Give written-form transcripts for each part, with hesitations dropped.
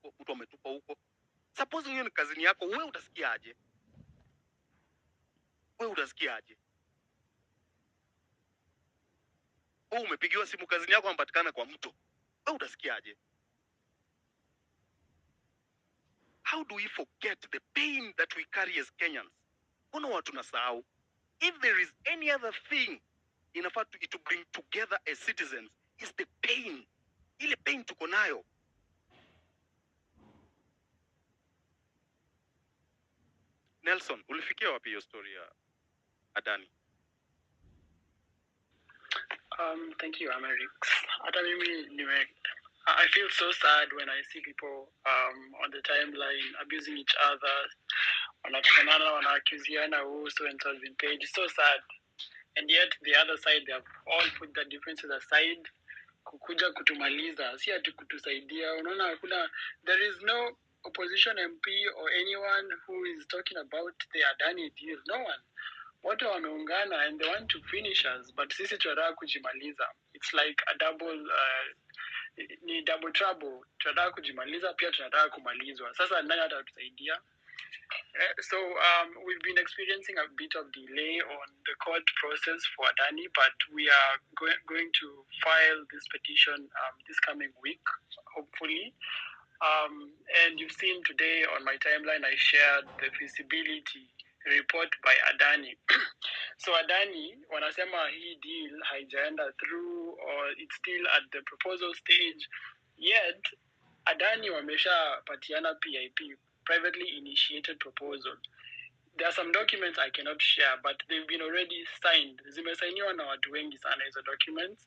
huko, mtu ametupa huko. Suppose hiyo ni kazini yako, wewe utasikiaje? Wewe utasikiaje? Wewe umepigiwa simu kazini yako Amepatikana kwa mto. Wewe utasikiaje? How do we forget the pain that we carry as Kenyans? Mbona watu tunasahau? If there is any other thing inafaa to bring together as citizens, is the pain. Ile pain tuko nayo. Nelson, ulifikia wapi hiyo story ya Adani? Thank you, Amerix. I feel so sad when I see people on the timeline abusing each other. Wanaaccusiana who so and so has been paid. It's so sad. And yet the other side, they have all put their differences aside. Kukuja kutumaliza, si ati kutusaidia. Unaona there is no opposition MP or anyone who is talking about the Adani deal. No one. Watu wameungana and they want to finish us, but sisi tunataka kujimaliza. It's like a double trouble. Tunataka kujimaliza, pia tunataka kumalizwa. Sasa nani atatusaidia? So we've been experiencing a bit of delay on the court process for Adani, but we are going to file this petition this coming week, hopefully. And you've seen today on my timeline, I shared the feasibility report by Adani. So Adani, wanasema hii deal haijaenda through or it's still at the proposal stage, yet Adani wamesha patiana PIP, privately initiated proposal. There are some documents I cannot share, but they've been already signed. Zimesainiwa na watu wengi sana hizo documents.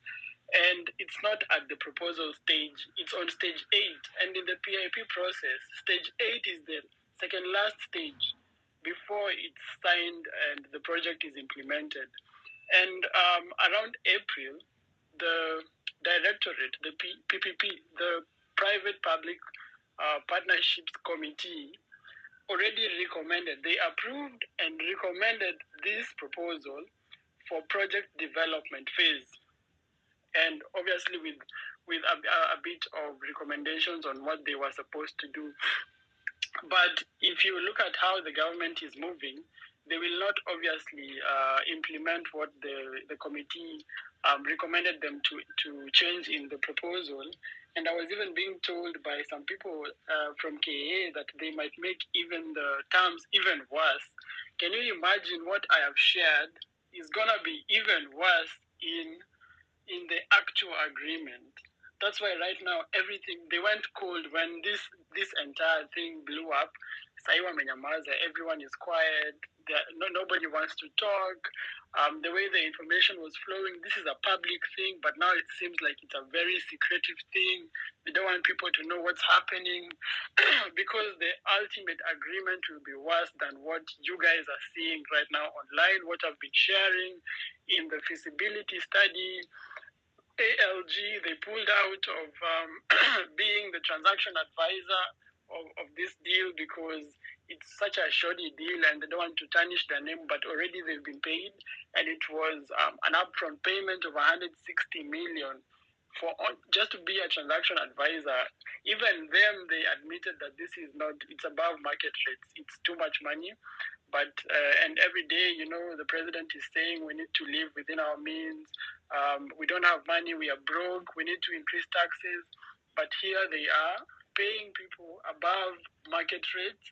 And it's not at the proposal stage, it's on stage 8. And in the PIP process, stage 8 is the second last stage before it's signed and the project is implemented. And around April, the directorate, the PPP, the Private Public Partnerships Committee, already recommended, they approved and recommended this proposal for project development phase. And obviously with a bit of recommendations on what they were supposed to do. But if you look at how the government is moving, they will not obviously implement what the committee recommended them to change in the proposal. And I was even being told by some people from KA that they might make even the terms even worse. Can you imagine what I have shared is going to be even worse in the actual agreement? That's why right now everything, they went cold when this entire thing blew up. Everyone is quiet. Nobody wants to talk. The way the information was flowing, this is a public thing, but now it seems like it's a very secretive thing. We don't want people to know what's happening because the ultimate agreement will be worse than what you guys are seeing right now online, what I've been sharing in the feasibility study. ALG, they pulled out of being the transaction advisor of this deal because it's such a shoddy deal and they don't want to tarnish their name, but already they've been paid. And it was an upfront payment of 160 million for just to be a transaction advisor. Even them, they admitted that this is not, it's above market rates. It's too much money. But, and every day, the president is saying we need to live within our means. We don't have money, we are broke, we need to increase taxes. But here they are paying people above market rates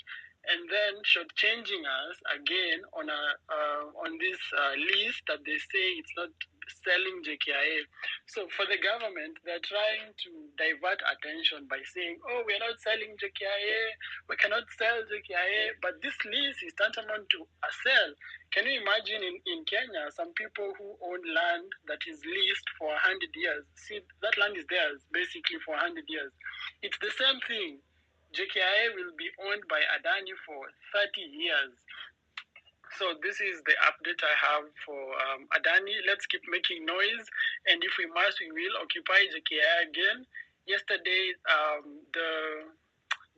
and then shortchanging us again on this list that they say it's not selling JKIA. So for the government, they're trying to divert attention by saying, oh, we're not selling JKIA, we cannot sell JKIA, but this lease is tantamount to a sell. Can you imagine in Kenya, some people who own land that is leased for 100 years, see, that land is theirs basically for 100 years. It's the same thing. JKIA will be owned by Adani for 30 years. So this is the update I have for Adani. Let's keep making noise. And if we must, we will occupy JKIA again. Yesterday,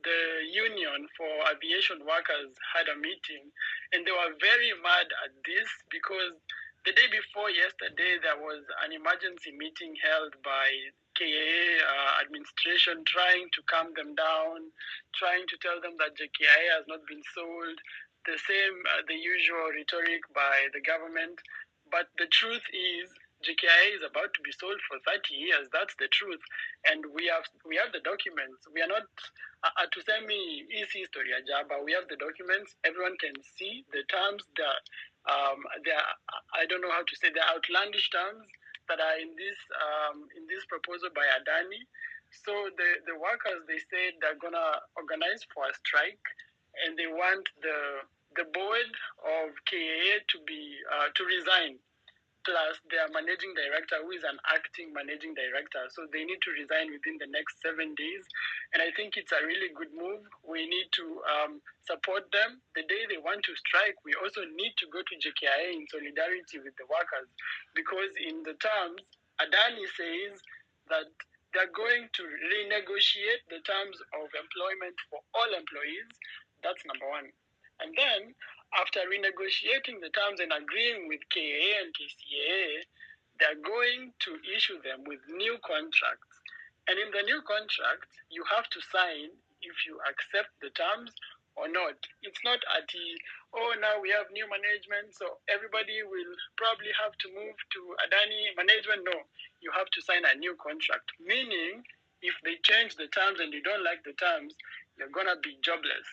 the Union for Aviation Workers had a meeting. And they were very mad at this because the day before yesterday, there was an emergency meeting held by KA administration trying to calm them down, trying to tell them that JKIA has not been sold, the usual rhetoric by the government. But the truth is, JKIA is about to be sold for 30 years. That's the truth. And we have the documents. We are not, Atusemi easy story, but we have the documents. Everyone can see the terms, I don't know how to say, the outlandish terms that are in this proposal by Adani. So the workers, they said they're gonna organize for a strike, and they want the board of KAA to resign, plus their managing director, who is an acting managing director. So they need to resign within the next 7 days. And I think it's a really good move. We need to support them. The day they want to strike, we also need to go to JKIA in solidarity with the workers, because in the terms, Adani says that they're going to renegotiate the terms of employment for all employees. That's number one. And then, after renegotiating the terms and agreeing with KAA and KCAA, they're going to issue them with new contracts. And in the new contract, you have to sign if you accept the terms or not. It's not now we have new management, so everybody will probably have to move to Adani management. No, you have to sign a new contract, meaning if they change the terms and you don't like the terms, you're going to be jobless.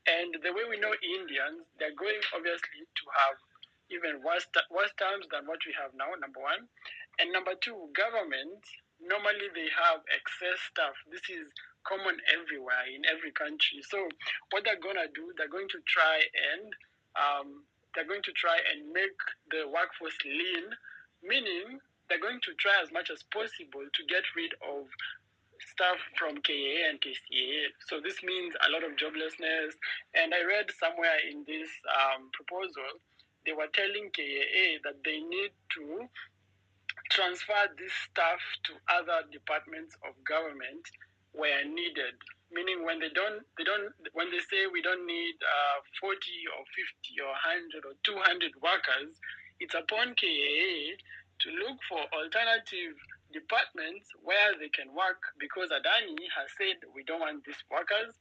And the way we know Indians, they're going obviously to have even worse terms than what we have now, number one. And number two, government, normally they have excess staff. This is common everywhere in every country. So what they're going to do, they're going to try and make the workforce lean, meaning they're going to try as much as possible to get rid of staff from KAA and KCAA. So this means a lot of joblessness. And I read somewhere in this proposal, they were telling KAA that they need to transfer this staff to other departments of government where needed. Meaning when they say we don't need 40 or 50 or 100 or 200 workers, it's upon KAA to look for alternative departments where they can work, because Adani has said we don't want these workers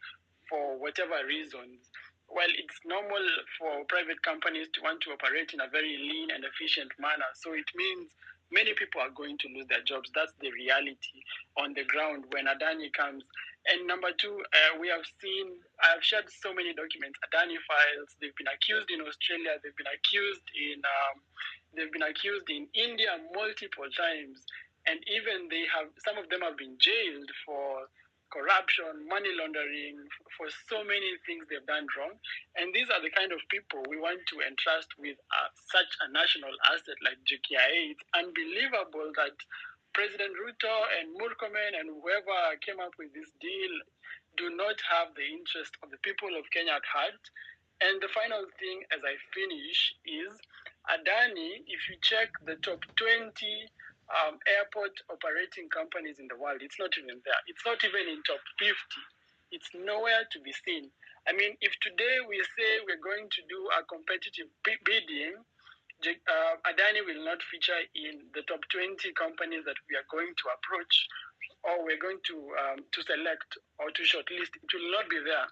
for whatever reasons. Well, it's normal for private companies to want to operate in a very lean and efficient manner. So it means many people are going to lose their jobs. That's the reality on the ground when Adani comes. And number two, I've shared so many documents, Adani files. They've been accused in Australia. They've been accused in India multiple times. And even some of them have been jailed for corruption, money laundering, for so many things they've done wrong. And these are the kind of people we want to entrust with such a national asset like JKIA. It's unbelievable that President Ruto and Murkomen and whoever came up with this deal do not have the interest of the people of Kenya at heart. And the final thing as I finish is Adani, if you check the top 20 airport operating companies in the world, it's not even there. It's not even in top 50. It's nowhere to be seen. I mean, if today we say we're going to do a competitive bidding, Adani will not feature in the top 20 companies that we are going to approach, or we're going to select or to shortlist. It will not be there.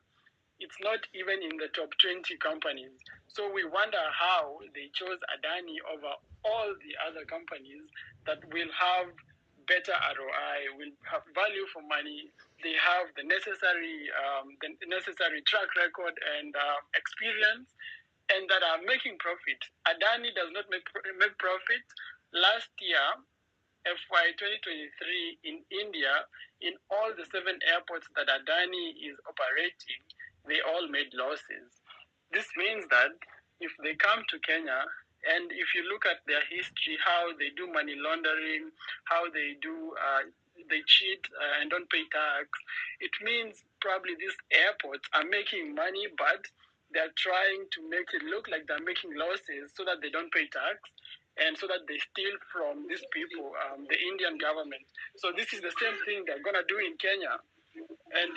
It's not even in the top 20 companies. So we wonder how they chose Adani over all the other companies that will have better ROI, will have value for money. They have the necessary track record and experience, and that are making profit. Adani does not make profit. Last year, FY 2023 in India, in all the 7 airports that Adani is operating, they all made losses. This means that if they come to Kenya, and if you look at their history, how they do money laundering, how they cheat and don't pay tax, it means probably these airports are making money, but they're trying to make it look like they're making losses so that they don't pay tax and so that they steal from these people, the Indian government. So this is the same thing they're going to do in Kenya. And